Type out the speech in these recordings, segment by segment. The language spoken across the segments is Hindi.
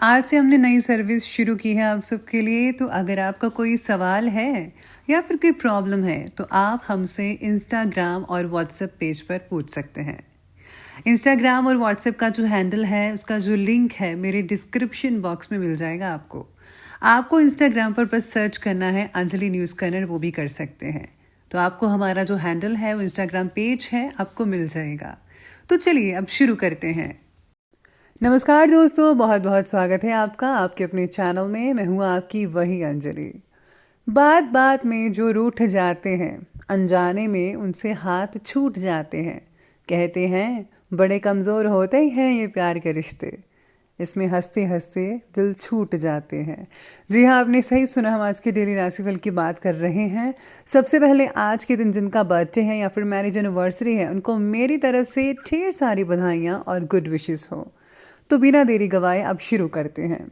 आज से हमने नई सर्विस शुरू की है आप सबके लिए। तो अगर आपका कोई सवाल है या फिर कोई प्रॉब्लम है तो आप हमसे इंस्टाग्राम और व्हाट्सएप पेज पर पूछ सकते हैं। इंस्टाग्राम और व्हाट्सएप का जो हैंडल है, उसका जो लिंक है, मेरे डिस्क्रिप्शन बॉक्स में मिल जाएगा आपको। आपको इंस्टाग्राम पर बस सर्च करना है अंजलि न्यूज़ कॉर्नर, वो भी कर सकते हैं। तो आपको हमारा जो हैंडल है वो इंस्टाग्राम पेज है, आपको मिल जाएगा। तो चलिए अब शुरू करते हैं। नमस्कार दोस्तों, बहुत बहुत स्वागत है आपका आपके अपने चैनल में। मैं हूँ आपकी वही अंजलि। बात बात में जो रूठ जाते हैं, अनजाने में उनसे हाथ छूट जाते हैं। कहते हैं बड़े कमज़ोर होते ही हैं ये प्यार के रिश्ते, इसमें हंसते हंसते दिल छूट जाते हैं। जी हाँ, आपने सही सुना। हम आज के डेली राशिफल की बात कर रहे हैं। सबसे पहले आज के दिन जिनका बर्थडे है या फिर मैरिज एनिवर्सरी है, उनको मेरी तरफ से ढेर सारी बधाइयाँ और गुड विशेस हो। तो बिना देरी गवाए अब शुरू करते हैं।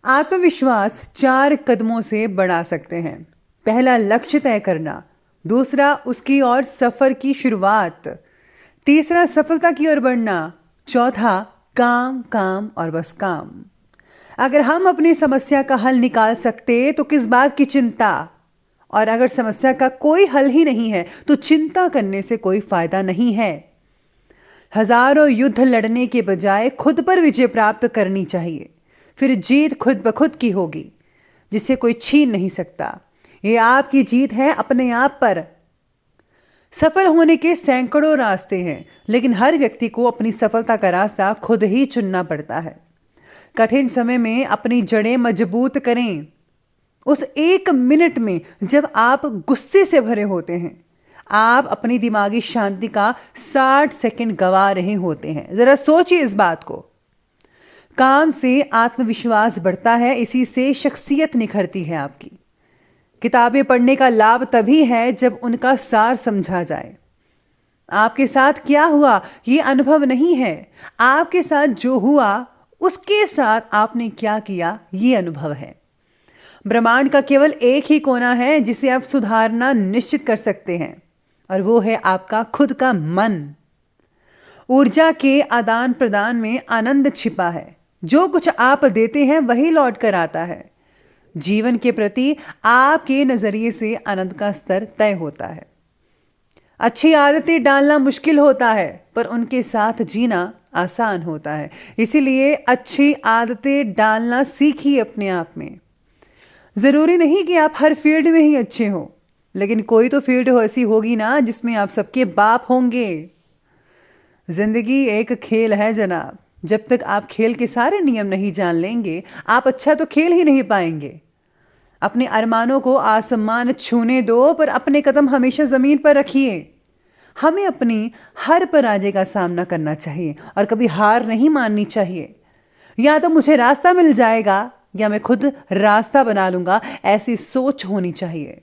आत्मविश्वास 4 कदमों से बढ़ा सकते हैं। पहला, लक्ष्य तय करना। दूसरा, उसकी ओर सफर की शुरुआत। तीसरा, सफलता की ओर बढ़ना। चौथा, काम काम और बस काम। अगर हम अपनी समस्या का हल निकाल सकते तो किस बात की चिंता, और अगर समस्या का कोई हल ही नहीं है तो चिंता करने से कोई फायदा नहीं है। हजारों युद्ध लड़ने के बजाय खुद पर विजय प्राप्त करनी चाहिए, फिर जीत खुद ब खुद की होगी, जिसे कोई छीन नहीं सकता। ये आपकी जीत है अपने आप पर। सफल होने के सैकड़ों रास्ते हैं, लेकिन हर व्यक्ति को अपनी सफलता का रास्ता खुद ही चुनना पड़ता है। कठिन समय में अपनी जड़ें मजबूत करें। उस 1 मिनट में जब आप गुस्से से भरे होते हैं, आप अपनी दिमागी शांति का 60 सेकंड गवा रहे होते हैं। जरा सोचिए इस बात को। काम से आत्मविश्वास बढ़ता है, इसी से शख्सियत निखरती है आपकी। किताबें पढ़ने का लाभ तभी है जब उनका सार समझा जाए। आपके साथ क्या हुआ ये अनुभव नहीं है, आपके साथ जो हुआ उसके साथ आपने क्या किया ये अनुभव है। ब्रह्मांड का केवल एक ही कोना है जिसे आप सुधारना निश्चित कर सकते हैं, और वो है आपका खुद का मन। ऊर्जा के आदान प्रदान में आनंद छिपा है। जो कुछ आप देते हैं वही लौट कर आता है। जीवन के प्रति आपके नजरिए से आनंद का स्तर तय होता है। अच्छी आदतें डालना मुश्किल होता है, पर उनके साथ जीना आसान होता है। इसीलिए अच्छी आदतें डालना सीखिए अपने आप में। जरूरी नहीं कि आप हर फील्ड में ही अच्छे हो, लेकिन कोई तो फील्ड ऐसी होगी ना जिसमें आप सबके बाप होंगे। जिंदगी एक खेल है जनाब। जब तक आप खेल के सारे नियम नहीं जान लेंगे, आप अच्छा तो खेल ही नहीं पाएंगे। अपने अरमानों को आसमान छूने दो, पर अपने कदम हमेशा जमीन पर रखिए। हमें अपनी हर पराजय का सामना करना चाहिए और कभी हार नहीं माननी चाहिए। या तो मुझे रास्ता मिल जाएगा या मैं खुद रास्ता बना लूंगा, ऐसी सोच होनी चाहिए।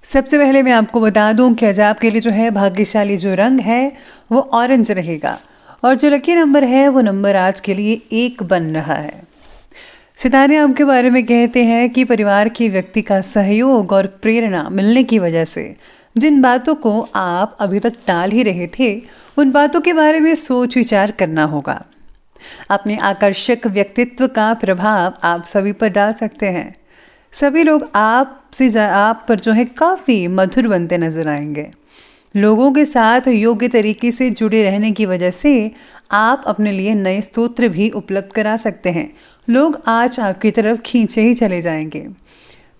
सबसे पहले मैं आपको बता दूं कि आज आपके लिए जो है भाग्यशाली जो रंग है वो ऑरेंज रहेगा, और जो लकी नंबर है वो नंबर आज के लिए 1 बन रहा है। सितारे आपके बारे में कहते हैं कि परिवार के व्यक्ति का सहयोग और प्रेरणा मिलने की वजह से जिन बातों को आप अभी तक टाल ही रहे थे, उन बातों के बारे में सोच विचार करना होगा। अपने आकर्षक व्यक्तित्व का प्रभाव आप सभी पर डाल सकते हैं। सभी लोग आप पर जो है काफ़ी मधुर बनते नजर आएंगे। लोगों के साथ योग्य तरीके से जुड़े रहने की वजह से आप अपने लिए नए स्तोत्र भी उपलब्ध करा सकते हैं। लोग आज आपकी तरफ खींचे ही चले जाएंगे।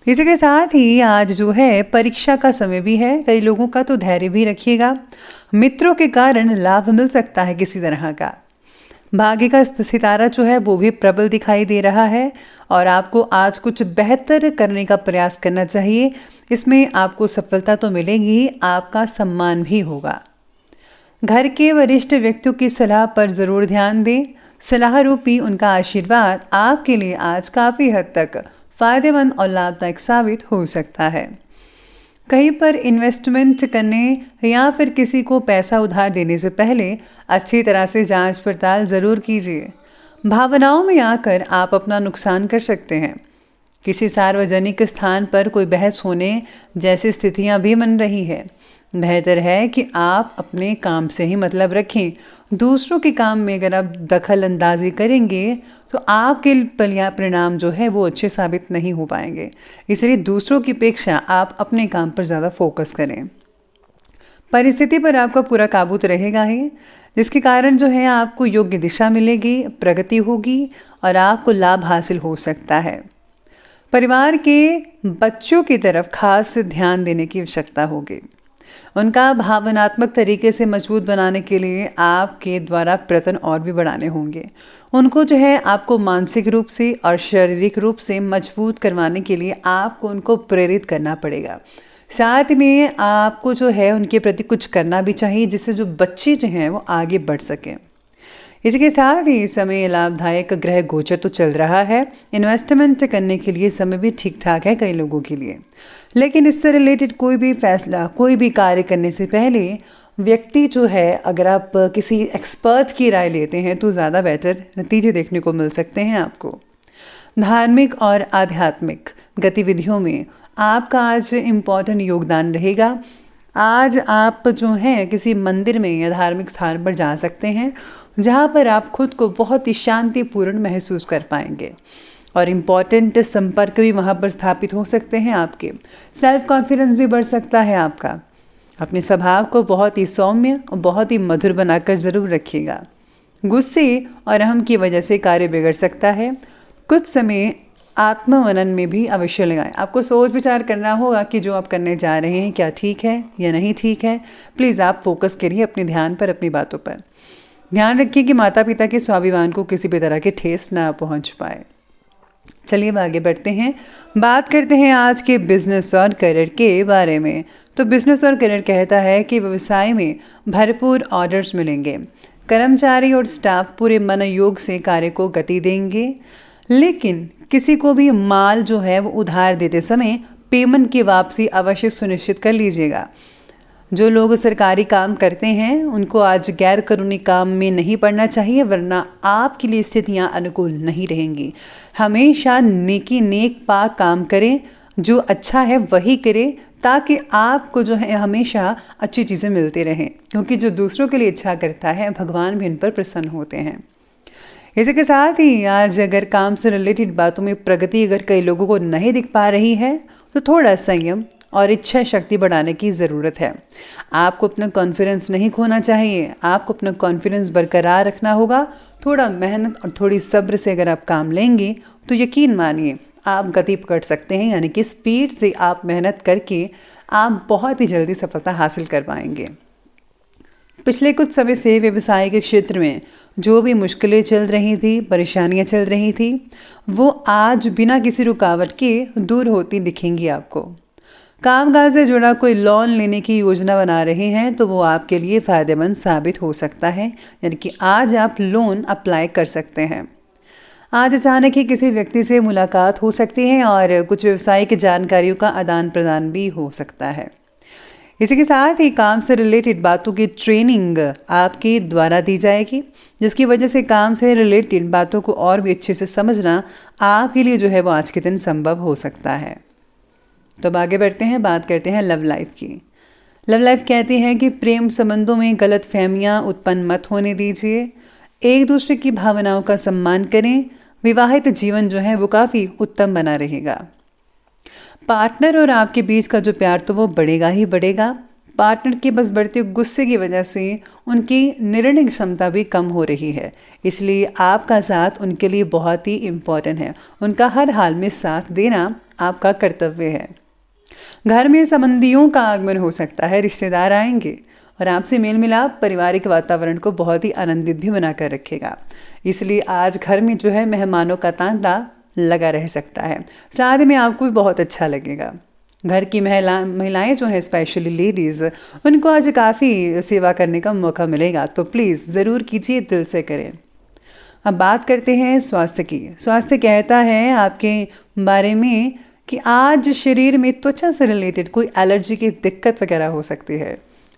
इसी के साथ ही आज जो है परीक्षा का समय भी है। कई लोगों का तो धैर्य भी रखिएगा। मित्रों के कारण लाभ मिल सकता है किसी तरह का। भाग्य का सितारा जो है वो भी प्रबल दिखाई दे रहा है, और आपको आज कुछ बेहतर करने का प्रयास करना चाहिए। इसमें आपको सफलता तो मिलेगी, आपका सम्मान भी होगा। घर के वरिष्ठ व्यक्तियों की सलाह पर ज़रूर ध्यान दें। सलाह रूपी उनका आशीर्वाद आपके लिए आज काफ़ी हद तक फ़ायदेमंद और लाभदायक साबित हो सकता है। कहीं पर इन्वेस्टमेंट करने या फिर किसी को पैसा उधार देने से पहले अच्छी तरह से जांच पड़ताल ज़रूर कीजिए। भावनाओं में आकर आप अपना नुकसान कर सकते हैं। किसी सार्वजनिक स्थान पर कोई बहस होने जैसी स्थितियां भी बन रही है। बेहतर है कि आप अपने काम से ही मतलब रखें। दूसरों के काम में अगर आप दखल अंदाजी करेंगे तो आपके परिणाम जो है वो अच्छे साबित नहीं हो पाएंगे। इसलिए दूसरों की अपेक्षा आप अपने काम पर ज़्यादा फोकस करें। परिस्थिति पर आपका पूरा काबू तो रहेगा ही, जिसके कारण जो है आपको योग्य दिशा मिलेगी, प्रगति होगी और आपको लाभ हासिल हो सकता है। परिवार के बच्चों की तरफ खास ध्यान देने की आवश्यकता होगी। उनका भावनात्मक तरीके से मजबूत बनाने के लिए आपके द्वारा प्रयत्न और भी बढ़ाने होंगे। उनको जो है आपको मानसिक रूप से और शारीरिक रूप से मजबूत करवाने के लिए आपको उनको प्रेरित करना पड़ेगा। साथ में आपको जो है उनके प्रति कुछ करना भी चाहिए, जिससे जो बच्चे जो हैं वो आगे बढ़ सकें। इसके साथ ही समय लाभदायक ग्रह गोचर तो चल रहा है। इन्वेस्टमेंट करने के लिए समय भी ठीक ठाक है कई लोगों के लिए, लेकिन इससे रिलेटेड कोई भी फैसला, कोई भी कार्य करने से पहले व्यक्ति जो है, अगर आप किसी एक्सपर्ट की राय लेते हैं तो ज़्यादा बेटर नतीजे देखने को मिल सकते हैं आपको। धार्मिक और आध्यात्मिक गतिविधियों में आपका आज इम्पॉर्टेंट योगदान रहेगा। आज आप जो हैं किसी मंदिर में या धार्मिक स्थान पर जा सकते हैं, जहाँ पर आप खुद को बहुत ही शांतिपूर्ण महसूस कर पाएंगे और इम्पॉर्टेंट संपर्क भी वहाँ पर स्थापित हो सकते हैं आपके। सेल्फ कॉन्फिडेंस भी बढ़ सकता है आपका। अपने स्वभाव को बहुत ही सौम्य और बहुत ही मधुर बनाकर ज़रूर रखिएगा। गुस्से और अहम की वजह से कार्य बिगड़ सकता है। कुछ समय आत्ममनन में भी अवश्य लगाएं। आपको सोच विचार करना होगा कि जो आप करने जा रहे हैं क्या ठीक है या नहीं ठीक है। प्लीज़ आप फोकस करिए अपने ध्यान पर, अपनी बातों पर। ध्यान रखिए कि माता पिता के स्वाभिमान को किसी भी तरह की ठेस ना पहुंच पाए। चलिए अब आगे बढ़ते हैं, बात करते हैं आज के बिजनेस और करियर के बारे में। तो बिजनेस और करियर कहता है कि व्यवसाय में भरपूर ऑर्डर्स मिलेंगे। कर्मचारी और स्टाफ पूरे मनोयोग से कार्य को गति देंगे, लेकिन किसी को भी माल जो है वो उधार देते समय पेमेंट की वापसी अवश्य सुनिश्चित कर लीजिएगा। जो लोग सरकारी काम करते हैं उनको आज गैर कानूनी काम में नहीं पड़ना चाहिए, वरना आपके लिए स्थितियां अनुकूल नहीं रहेंगी। हमेशा नेक पाक काम करें, जो अच्छा है वही करें, ताकि आपको जो है हमेशा अच्छी चीज़ें मिलती रहें, क्योंकि जो दूसरों के लिए अच्छा करता है भगवान भी उन पर प्रसन्न होते हैं। इसी के साथ ही आज अगर काम से रिलेटेड बातों में प्रगति अगर कई लोगों को नहीं दिख पा रही है तो थोड़ा संयम और इच्छा शक्ति बढ़ाने की ज़रूरत है। आपको अपना कॉन्फिडेंस नहीं खोना चाहिए, आपको अपना कॉन्फिडेंस बरकरार रखना होगा। थोड़ा मेहनत और थोड़ी सब्र से अगर आप काम लेंगे तो यकीन मानिए आप गति पकड़ सकते हैं, यानी कि स्पीड से आप मेहनत करके आप बहुत ही जल्दी सफलता हासिल कर पाएंगे। पिछले कुछ समय से व्यवसाय के क्षेत्र में जो भी मुश्किलें चल रही थी, परेशानियां चल रही थी, वो आज बिना किसी रुकावट के दूर होती दिखेंगी आपको। कामकाज से जुड़ा कोई लोन लेने की योजना बना रहे हैं तो वो आपके लिए फ़ायदेमंद साबित हो सकता है, यानी कि आज आप लोन अप्लाई कर सकते हैं। आज अचानक ही किसी व्यक्ति से मुलाकात हो सकती है और कुछ व्यवसायिक जानकारियों का आदान प्रदान भी हो सकता है। इसी के साथ ही काम से रिलेटेड बातों की ट्रेनिंग आपके द्वारा दी जाएगी, जिसकी वजह से काम से रिलेटेड बातों को और भी अच्छे से समझना आपके लिए जो है वो आज के दिन संभव हो सकता है। तो अब आगे बढ़ते हैं, बात करते हैं लव लाइफ की। लव लाइफ कहती है कि प्रेम संबंधों में गलत फहमियाँ उत्पन्न मत होने दीजिए, एक दूसरे की भावनाओं का सम्मान करें। विवाहित जीवन जो है वो काफ़ी उत्तम बना रहेगा। पार्टनर और आपके बीच का जो प्यार तो वो बढ़ेगा ही बढ़ेगा। पार्टनर के बस बढ़ते गुस्से की वजह से उनकी निर्णय क्षमता भी कम हो रही है, इसलिए आपका साथ उनके लिए बहुत ही इम्पोर्टेंट है। उनका हर हाल में साथ देना आपका कर्तव्य है। घर में संबंधियों का आगमन हो सकता है, रिश्तेदार आएंगे और आपसे मेल मिलाप पारिवारिक वातावरण को बहुत ही आनंदित भी बनाकर रखेगा। इसलिए आज घर में जो है मेहमानों का तांता लगा रह सकता है। साथ में आपको भी बहुत अच्छा लगेगा। घर की महिलाएं जो हैं, स्पेशली लेडीज़, उनको आज काफ़ी सेवा करने का मौका मिलेगा, तो प्लीज़ ज़रूर कीजिए, दिल से करें। अब बात करते हैं स्वास्थ्य की। स्वास्थ्य कहता है आपके बारे में कि आज शरीर में त्वचा से रिलेटेड कोई एलर्जी की दिक्कत वगैरह हो सकती है।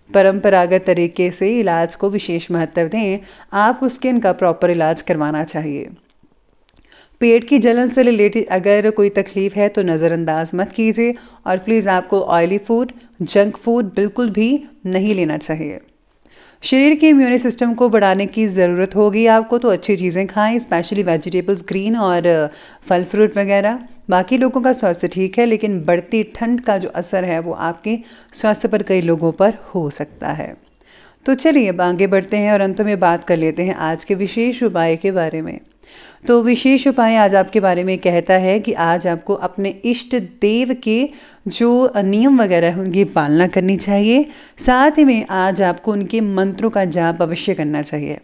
परंपरागत तरीके से इलाज को विशेष महत्व दें, आपको स्किन का प्रॉपर इलाज करवाना चाहिए। पेट की जलन से रिलेटेड अगर कोई तकलीफ़ है तो नज़रअंदाज मत कीजिए और प्लीज़ आपको ऑयली फूड, जंक फूड बिल्कुल भी नहीं लेना चाहिए। शरीर के इम्यून सिस्टम को बढ़ाने की ज़रूरत होगी आपको, तो अच्छी चीज़ें खाएं, स्पेशली वेजिटेबल्स, ग्रीन और फल फ्रूट वगैरह। बाकी लोगों का स्वास्थ्य ठीक है, लेकिन बढ़ती ठंड का जो असर है वो आपके स्वास्थ्य पर कई लोगों पर हो सकता है। तो चलिए अब आगे बढ़ते हैं और अंत में बात कर लेते हैं आज के विशेष उपाय के बारे में। तो विशेष उपाय आज आपके बारे में कहता है कि आज आपको अपने इष्ट देव के जो नियम वगैरह हैं उनकी पालना करनी चाहिए। साथ ही में आज आपको उनके मंत्रों का जाप अवश्य करना चाहिए।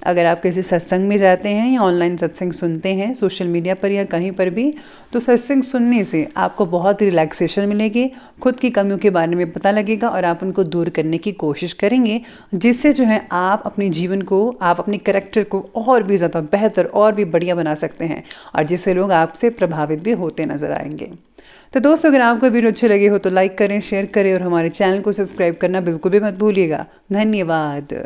अगर आप किसी सत्संग में जाते हैं या ऑनलाइन सत्संग सुनते हैं सोशल मीडिया पर या कहीं पर भी, तो सत्संग सुनने से आपको बहुत रिलैक्सेशन मिलेगी, खुद की कमियों के बारे में पता लगेगा और आप उनको दूर करने की कोशिश करेंगे, जिससे जो है आप अपने जीवन को, आप अपने करैक्टर को और भी ज़्यादा बेहतर और भी बढ़िया बना सकते हैं और जिससे लोग आपसे प्रभावित भी होते नज़र आएंगे। तो दोस्तों, अगर आपको वीडियो अच्छे लगे हो तो लाइक करें, शेयर करें और हमारे चैनल को सब्सक्राइब करना बिल्कुल भी मत भूलिएगा। धन्यवाद।